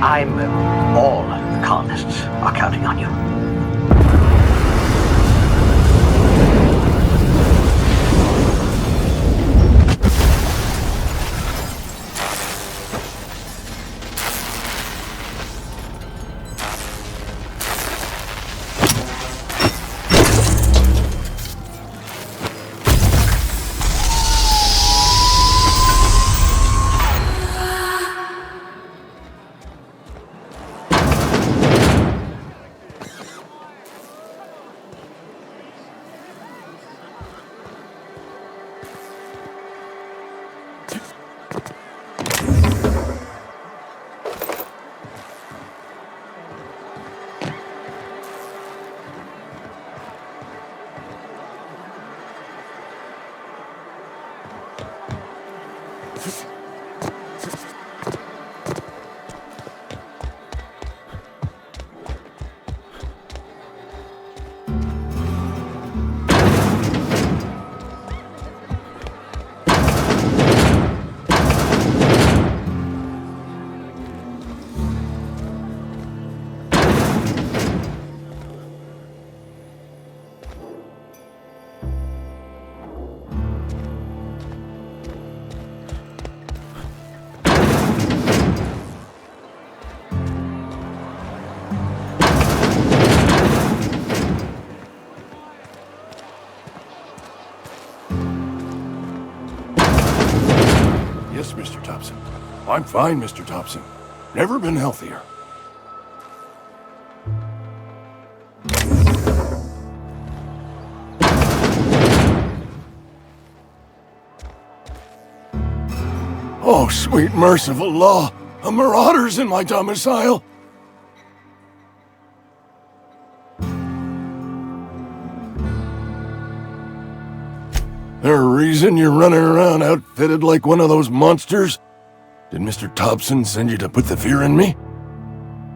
All the colonists are counting on you. Yes, Mr. Thompson. I'm fine, Mr. Thompson. Never been healthier. Oh, sweet merciful law! A marauder's in my domicile! There a reason you're running around outfitted like one of those monsters? Did Mr. Thompson send you to put the fear in me?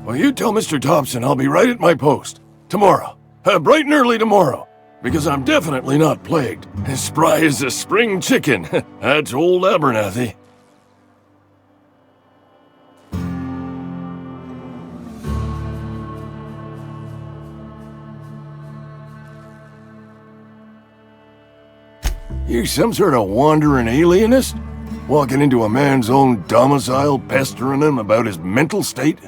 Well, you tell Mr. Thompson I'll be right at my post. Tomorrow. Bright and early tomorrow. Because I'm definitely not plagued. As spry as a spring chicken. That's old Abernathy. You some sort of wandering alienist? Walking into a man's own domicile, pestering him about his mental state?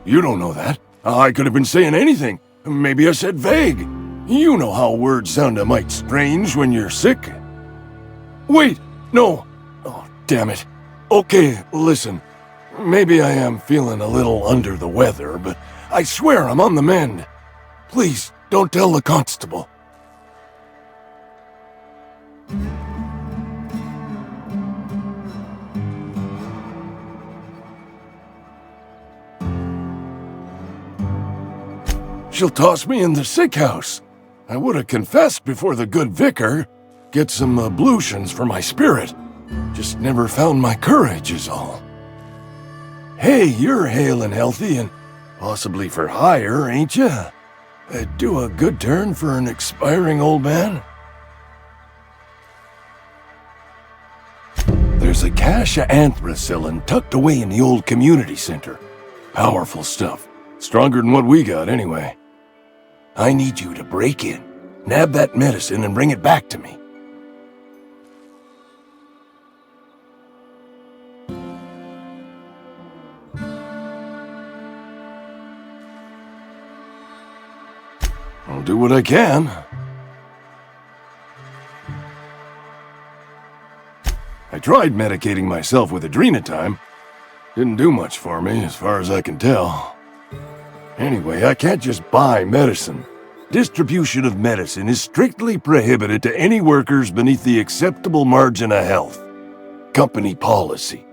You don't know that. I could have been saying anything. Maybe I said vague. You know how words sound a mite strange when you're sick. Wait, no. Oh, damn it. Okay, listen. Maybe I am feeling a little under the weather, but I swear I'm on the mend. Please, don't tell the constable. She'll toss me in the sick house. I would have confessed before the good vicar. Get some ablutions for my spirit. Just never found my courage is all. Hey, you're hale and healthy and possibly for hire, ain't you? Do a good turn for an expiring old man? There's a cache of anthracillin tucked away in the old community center. Powerful stuff. Stronger than what we got, anyway. I need you to break in, nab that medicine, and bring it back to me. I'll do what I can. I tried medicating myself with adrenatime. Didn't do much for me, as far as I can tell. Anyway, I can't just buy medicine. Distribution of medicine is strictly prohibited to any workers beneath the acceptable margin of health. Company policy.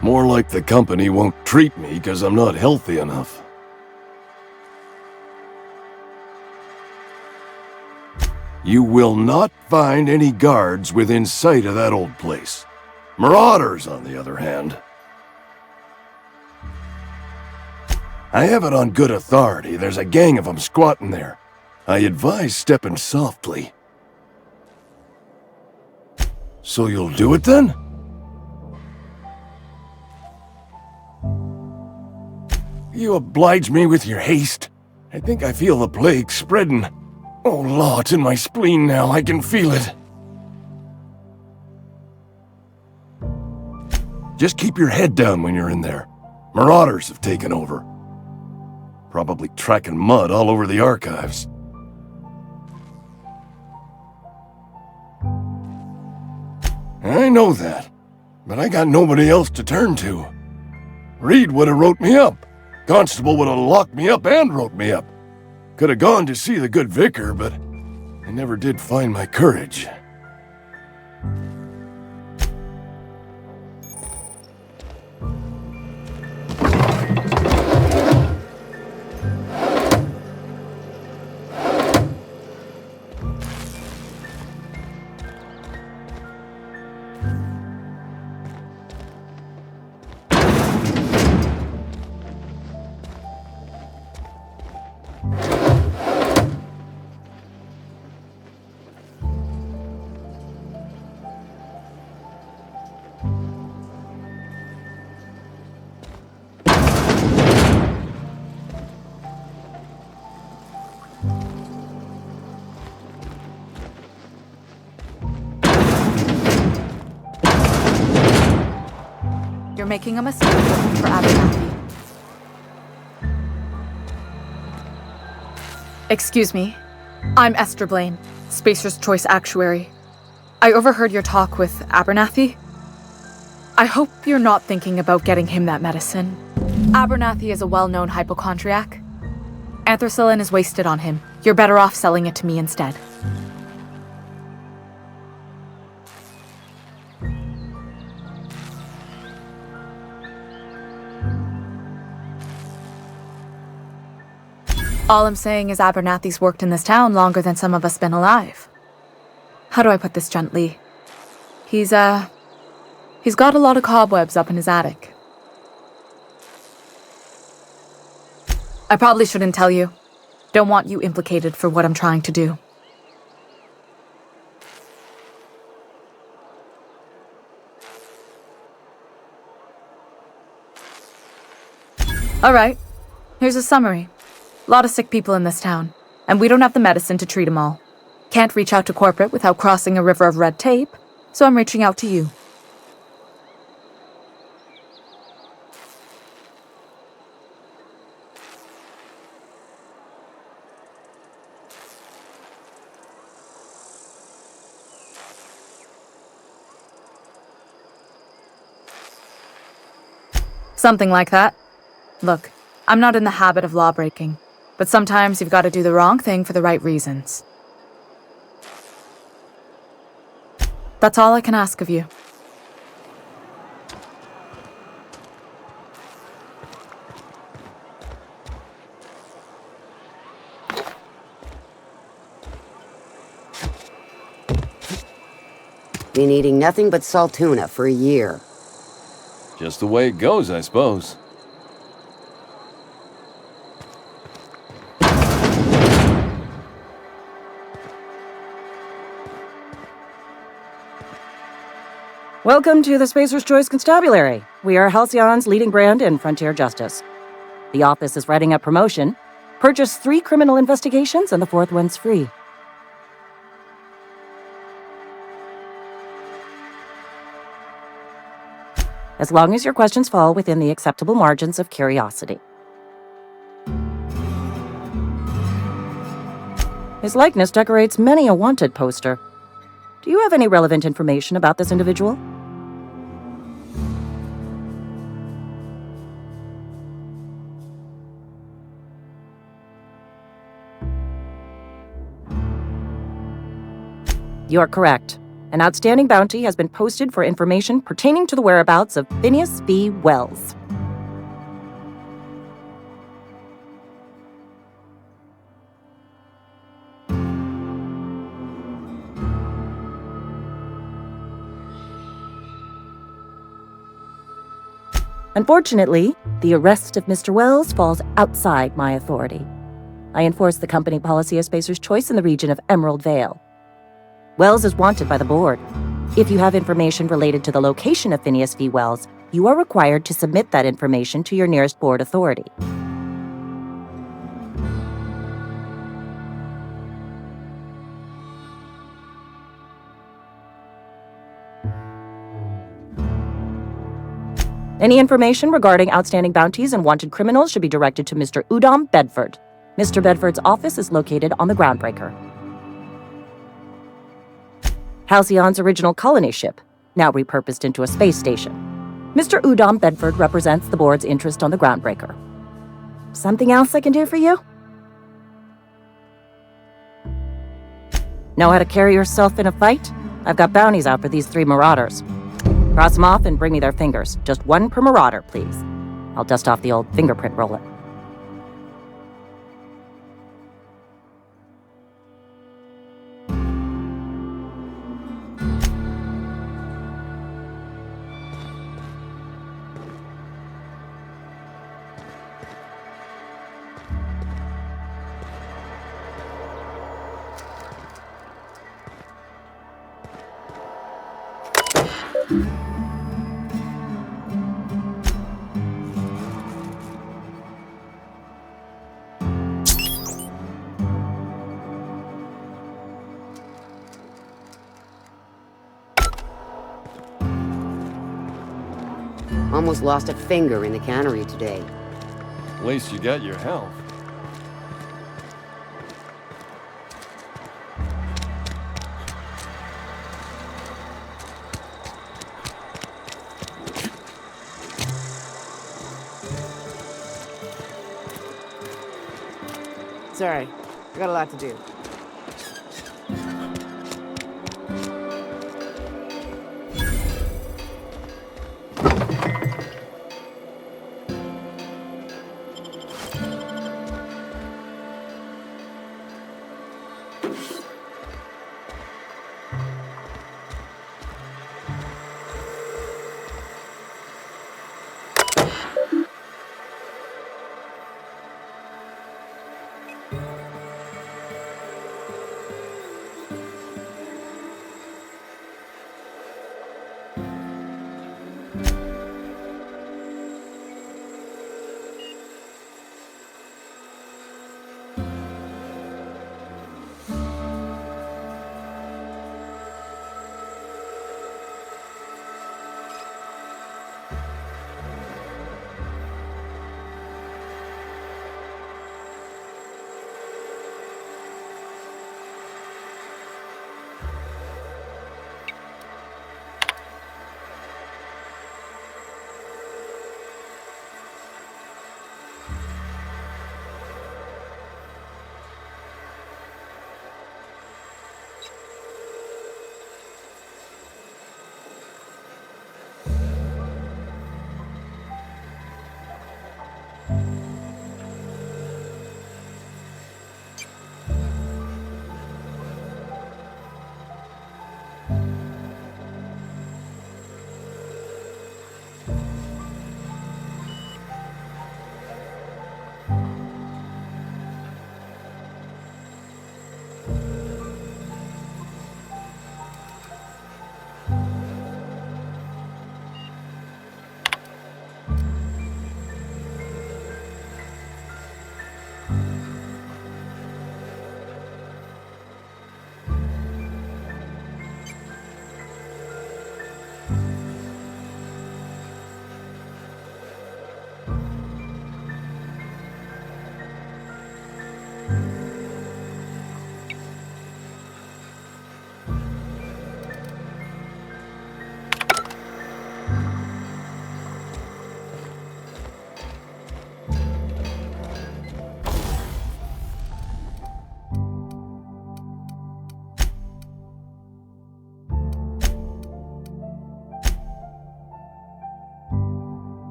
More like the company won't treat me because I'm not healthy enough. You will not find any guards within sight of that old place. Marauders, on the other hand. I have it on good authority. There's a gang of them squatting there. I advise stepping softly. So you'll do it then? You oblige me with your haste. I think I feel the plague spreading. Oh, law, it's in my spleen now. I can feel it. Just keep your head down when you're in there. Marauders have taken over. Probably tracking mud all over the archives. I know that, but I got nobody else to turn to. Reed would have wrote me up. Constable would have locked me up and wrote me up. Could have gone to see the good vicar, but I never did find my courage. You're making a mistake looking for Abernathy. Excuse me. I'm Esther Blaine, Spacer's Choice Actuary. I overheard your talk with Abernathy. I hope you're not thinking about getting him that medicine. Abernathy is a well-known hypochondriac. Anthracillin is wasted on him. You're better off selling it to me instead. All I'm saying is Abernathy's worked in this town longer than some of us been alive. How do I put this gently? He's got a lot of cobwebs up in his attic. I probably shouldn't tell you. Don't want you implicated for what I'm trying to do. All right, here's a summary. A lot of sick people in this town, and we don't have the medicine to treat them all. Can't reach out to corporate without crossing a river of red tape, so I'm reaching out to you. Something like that. Look, I'm not in the habit of law-breaking. But sometimes you've got to do the wrong thing for the right reasons. That's all I can ask of you. Been eating nothing but salt tuna for a year. Just the way it goes, I suppose. Welcome to the Spacer's Choice Constabulary. We are Halcyon's leading brand in frontier justice. The office is writing up promotion. Purchase 3 criminal investigations and the 4th one's free. As long as your questions fall within the acceptable margins of curiosity. His likeness decorates many a wanted poster. Do you have any relevant information about this individual? You are correct. An outstanding bounty has been posted for information pertaining to the whereabouts of Phineas V. Wells. Unfortunately, the arrest of Mr. Wells falls outside my authority. I enforce the company policy of Spacer's Choice in the region of Emerald Vale. Wells is wanted by the board. If you have information related to the location of Phineas V. Wells, you are required to submit that information to your nearest board authority. Any information regarding outstanding bounties and wanted criminals should be directed to Mr. Udom Bedford. Mr. Bedford's office is located on the Groundbreaker. Halcyon's original colony ship, now repurposed into a space station. Mr. Udom Bedford represents the board's interest on the Groundbreaker. Something else I can do for you? Know how to carry yourself in a fight? I've got bounties out for these 3 marauders. Cross them off and bring me their fingers. Just 1 per marauder, please. I'll dust off the old fingerprint roller. Almost lost a finger in the cannery today. At least you got your health. Sorry, I got a lot to do.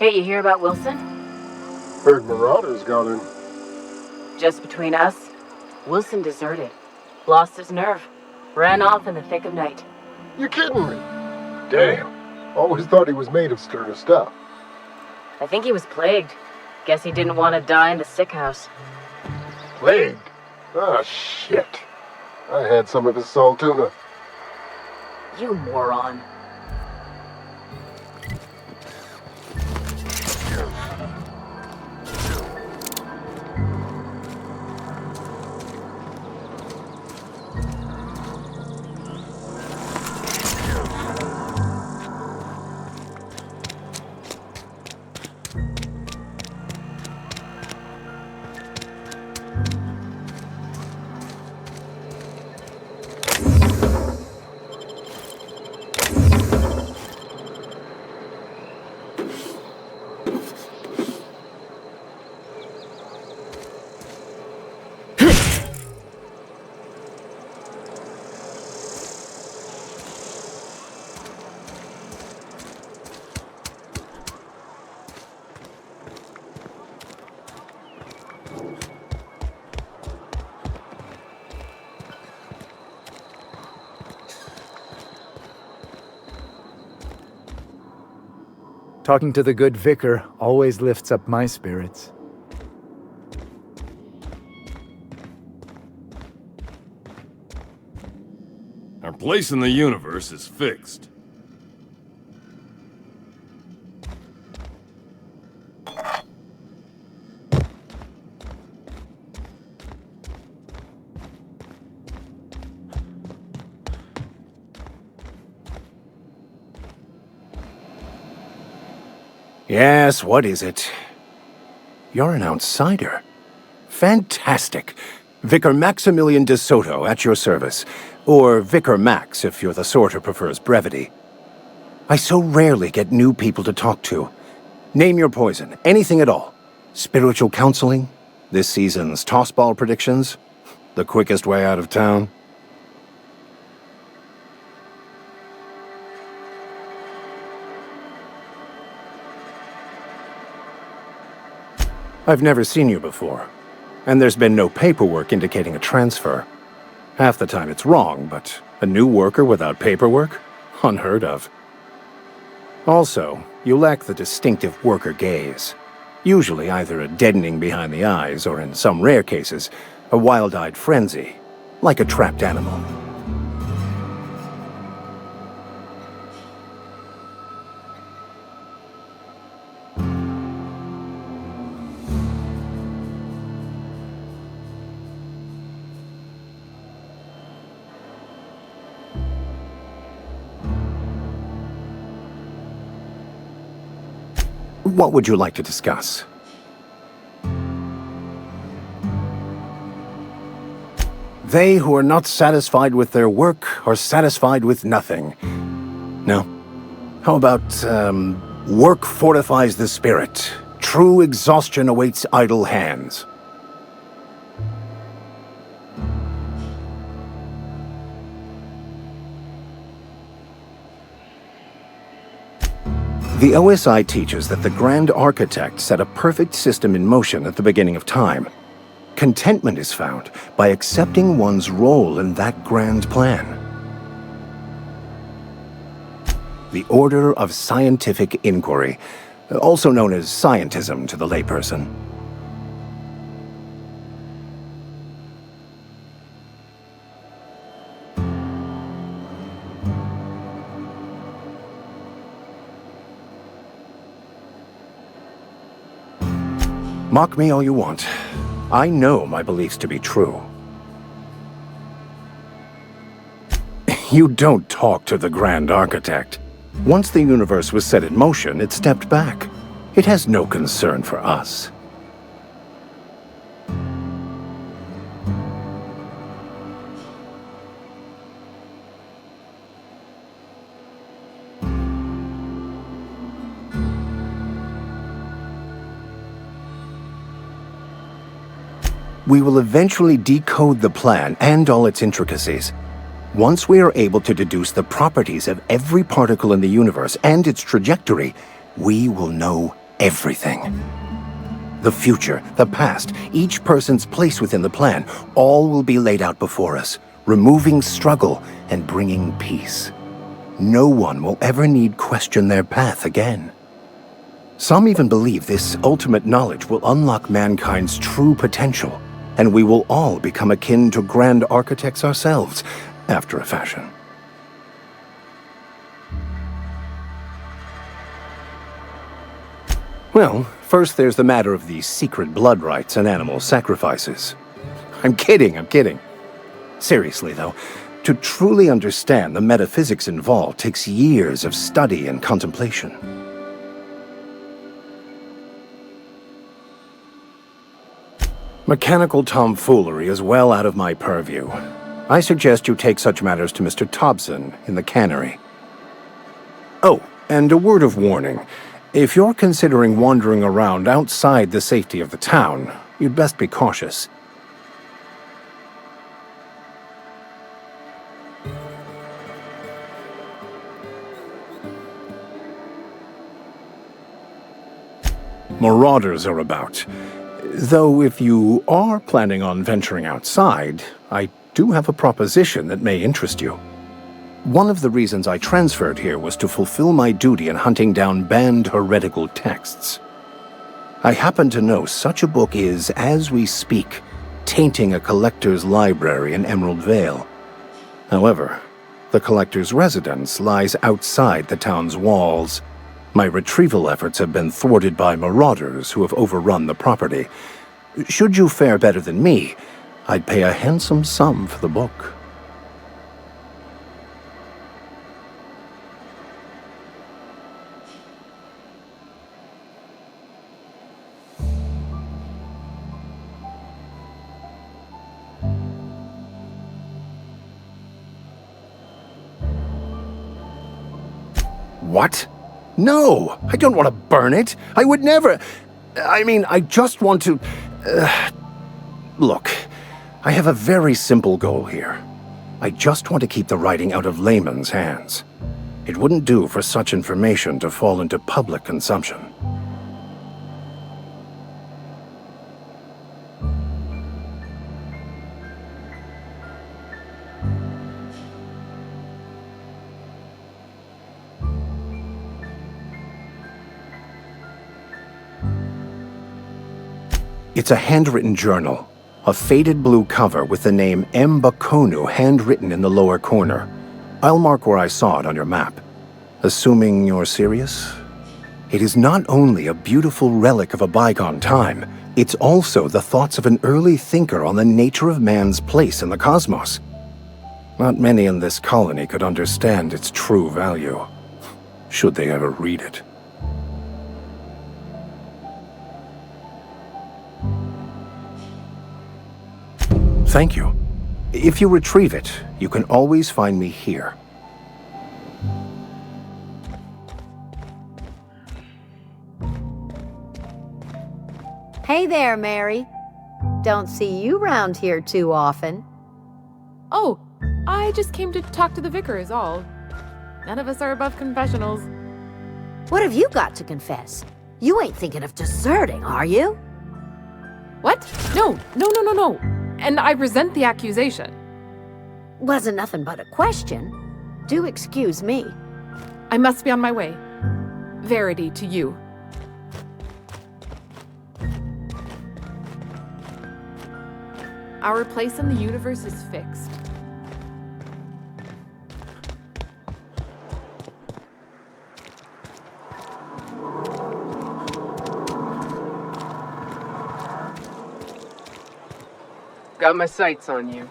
Hey, you hear about Wilson? Heard Marauders got in. Just between us, Wilson deserted. Lost his nerve. Ran off in the thick of night. You kidding me? Damn. Always thought he was made of sterner stuff. I think he was plagued. Guess he didn't want to die in the sick house. Plague? Ah, shit. I had some of his salt tuna. You moron. Talking to the good vicar always lifts up my spirits. Our place in the universe is fixed. Yes, what is it? You're an outsider. Fantastic. Vicar Maximilian de Soto at your service. Or Vicar Max, if you're the sort who prefers brevity. I so rarely get new people to talk to. Name your poison, anything at all. Spiritual counseling? This season's tossball predictions? The quickest way out of town? I've never seen you before, and there's been no paperwork indicating a transfer. Half the time it's wrong, but a new worker without paperwork? Unheard of. Also, you lack the distinctive worker gaze. Usually either a deadening behind the eyes, or in some rare cases, a wild-eyed frenzy, like a trapped animal. What would you like to discuss? They who are not satisfied with their work are satisfied with nothing. No? How about, work fortifies the spirit. True exhaustion awaits idle hands. The OSI teaches that the Grand Architect set a perfect system in motion at the beginning of time. Contentment is found by accepting one's role in that grand plan. The Order of Scientific Inquiry, also known as scientism to the layperson. Mock me all you want. I know my beliefs to be true. You don't talk to the Grand Architect. Once the universe was set in motion, it stepped back. It has no concern for us. We will eventually decode the plan and all its intricacies. Once we are able to deduce the properties of every particle in the universe and its trajectory, we will know everything. The future, the past, each person's place within the plan, all will be laid out before us, removing struggle and bringing peace. No one will ever need question their path again. Some even believe this ultimate knowledge will unlock mankind's true potential, and we will all become akin to grand architects ourselves, after a fashion. Well, first there's the matter of the secret blood rites and animal sacrifices. I'm kidding. Seriously, though, to truly understand the metaphysics involved takes years of study and contemplation. Mechanical tomfoolery is well out of my purview. I suggest you take such matters to Mr. Thompson in the cannery. Oh, and a word of warning. If you're considering wandering around outside the safety of the town, you'd best be cautious. Marauders are about. Though if you are planning on venturing outside, I do have a proposition that may interest you. One of the reasons I transferred here was to fulfill my duty in hunting down banned heretical texts. I happen to know such a book is, as we speak, tainting a collector's library in Emerald Vale. However, the collector's residence lies outside the town's walls. My retrieval efforts have been thwarted by marauders who have overrun the property. Should you fare better than me, I'd pay a handsome sum for the book. What? No, I don't want to burn it. I would never. I mean, I just want to. Look, I have a very simple goal here. I just want to keep the writing out of layman's hands. It wouldn't do for such information to fall into public consumption. It's a handwritten journal, a faded blue cover with the name M. Bakonu handwritten in the lower corner. I'll mark where I saw it on your map. Assuming you're serious? It is not only a beautiful relic of a bygone time, it's also the thoughts of an early thinker on the nature of man's place in the cosmos. Not many in this colony could understand its true value, should they ever read it. Thank you. If you retrieve it, you can always find me here. Hey there, Mary. Don't see you round here too often. Oh, I just came to talk to the vicar is all. None of us are above confessionals. What have you got to confess? You ain't thinking of deserting, are you? What? No. And I resent the accusation. Wasn't nothing but a question. Do excuse me. I must be on my way. Verity to you. Our place in the universe is fixed. Got my sights on you.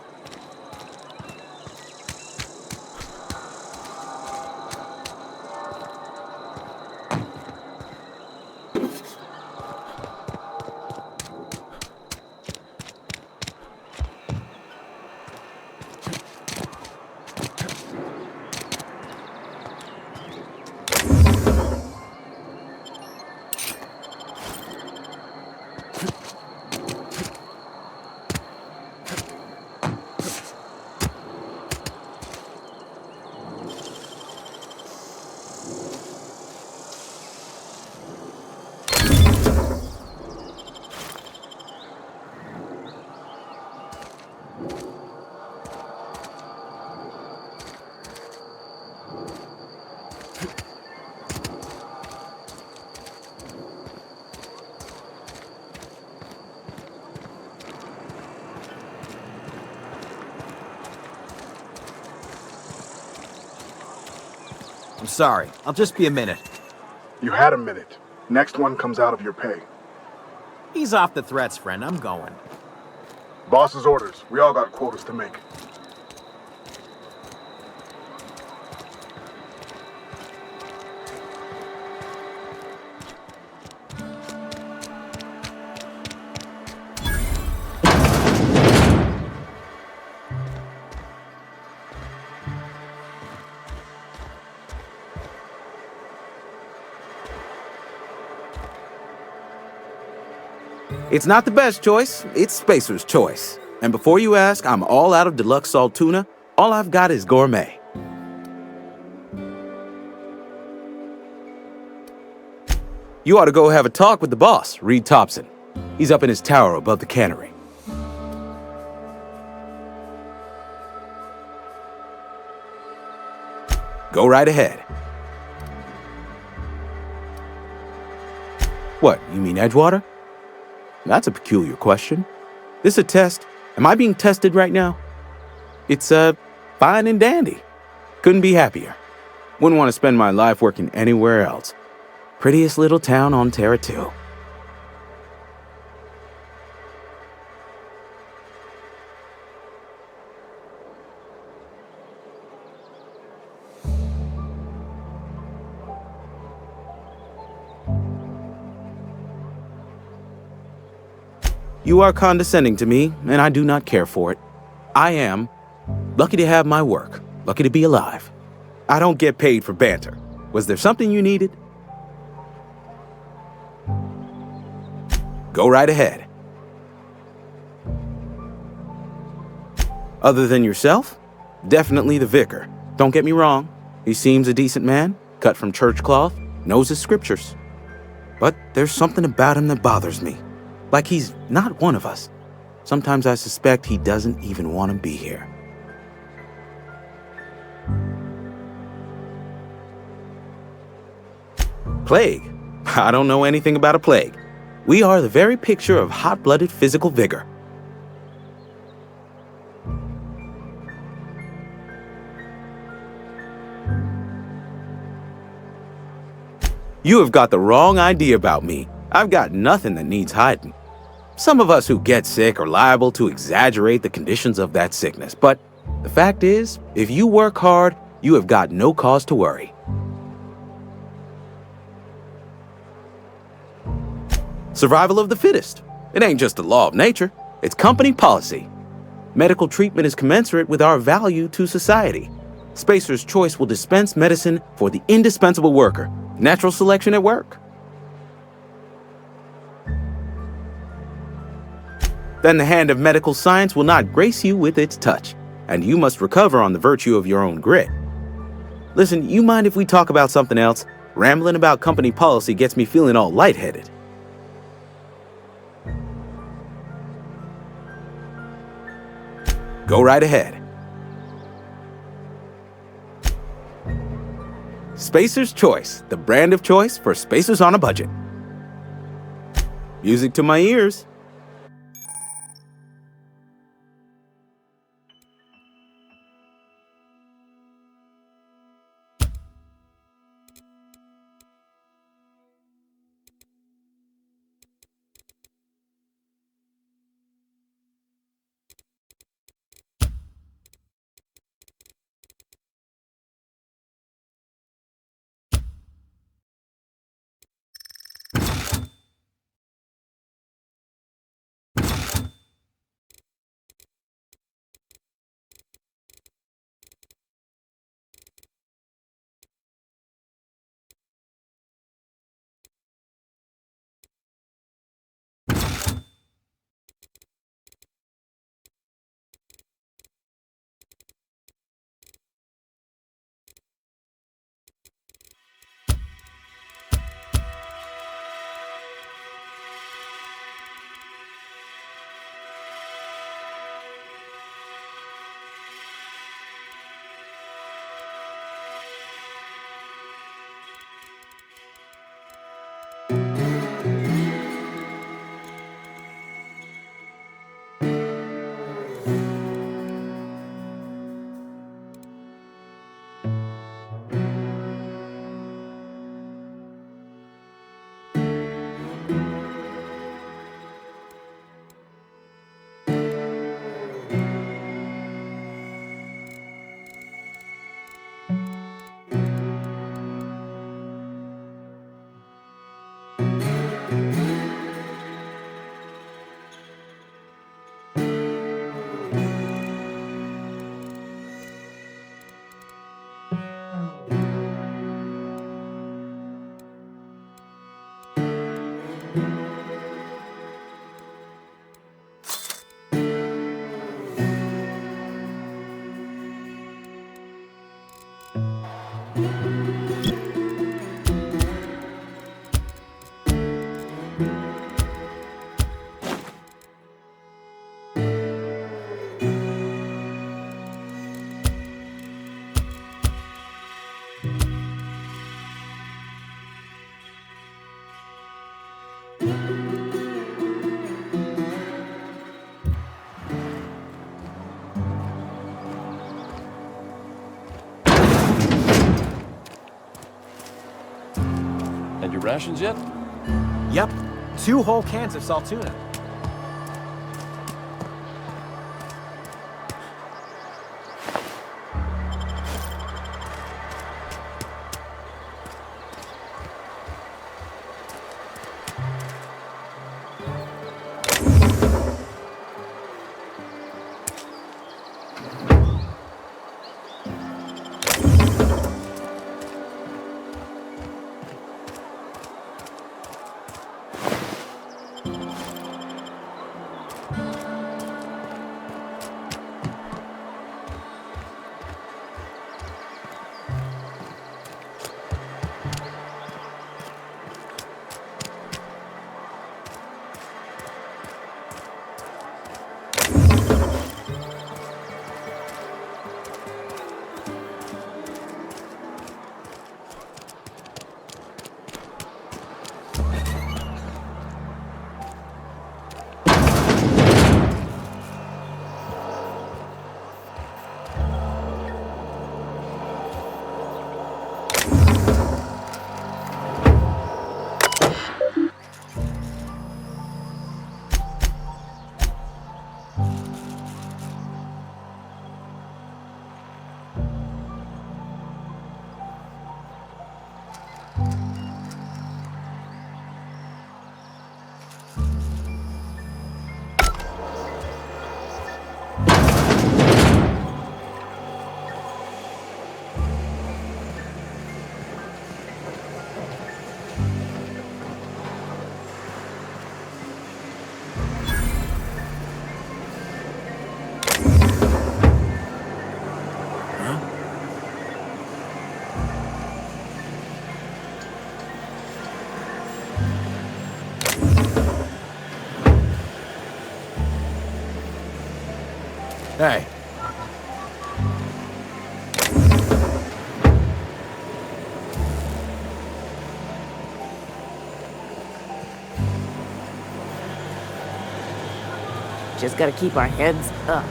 sorry. I'll just be a minute. You had a minute. Next one comes out of your pay. Ease off the threats, friend. I'm going. Boss's orders. We all got quotas to make. It's not the best choice, it's Spacer's choice. And before you ask, I'm all out of deluxe salt tuna. All I've got is gourmet. You ought to go have a talk with the boss, Reed Thompson. He's up in his tower above the cannery. Go right ahead. What, you mean Edgewater? That's a peculiar question. This a test? Am I being tested right now? It's, fine and dandy. Couldn't be happier. Wouldn't want to spend my life working anywhere else. Prettiest little town on Terra 2. You are condescending to me, and I do not care for it. I am lucky to have my work, lucky to be alive. I don't get paid for banter. Was there something you needed? Go right ahead. Other than yourself? Definitely the vicar. Don't get me wrong. He seems a decent man, cut from church cloth, knows his scriptures. But there's something about him that bothers me. Like he's not one of us. Sometimes I suspect he doesn't even want to be here. Plague? I don't know anything about a plague. We are the very picture of hot-blooded physical vigor. You have got the wrong idea about me. I've got nothing that needs hiding. Some of us who get sick are liable to exaggerate the conditions of that sickness, but the fact is, if you work hard, you have got no cause to worry. Survival of the fittest. It ain't just a law of nature, it's company policy. Medical treatment is commensurate with our value to society. Spacer's Choice will dispense medicine for the indispensable worker. Natural selection at work. Then the hand of medical science will not grace you with its touch, and you must recover on the virtue of your own grit. Listen, you mind if we talk about something else? Rambling about company policy gets me feeling all lightheaded. Go right ahead. Spacer's Choice, the brand of choice for spacers on a budget. Music to my ears. rations yet? Yep. 2 whole cans of salt tuna. Hey. Just gotta keep our heads up.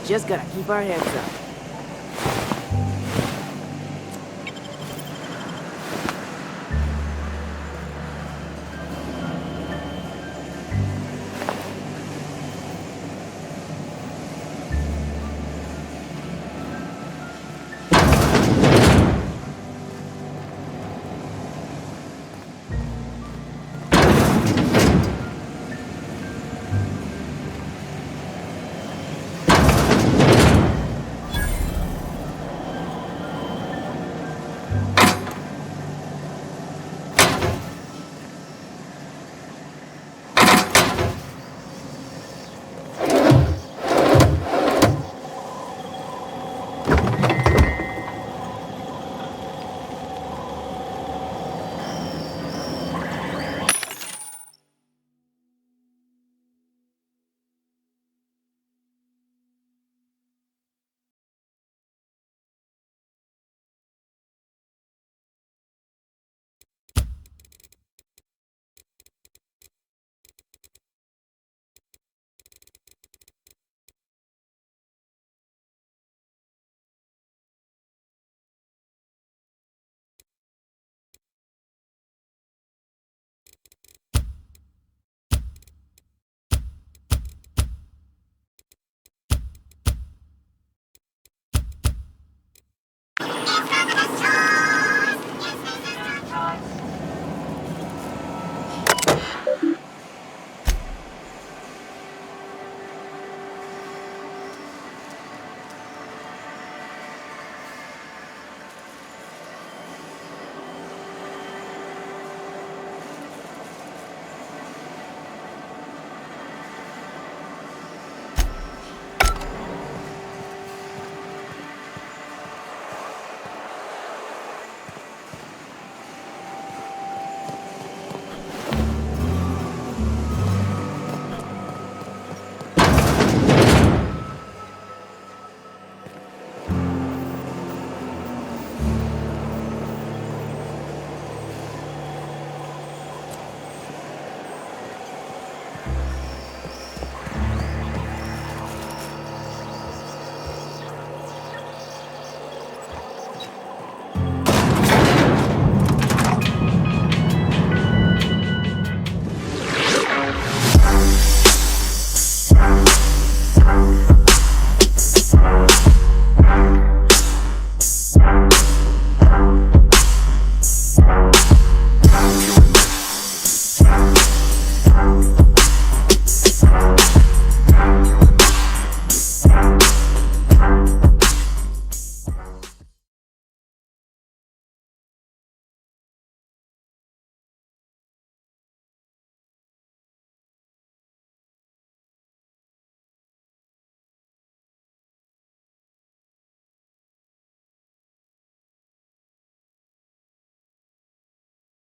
Just gotta keep our heads up.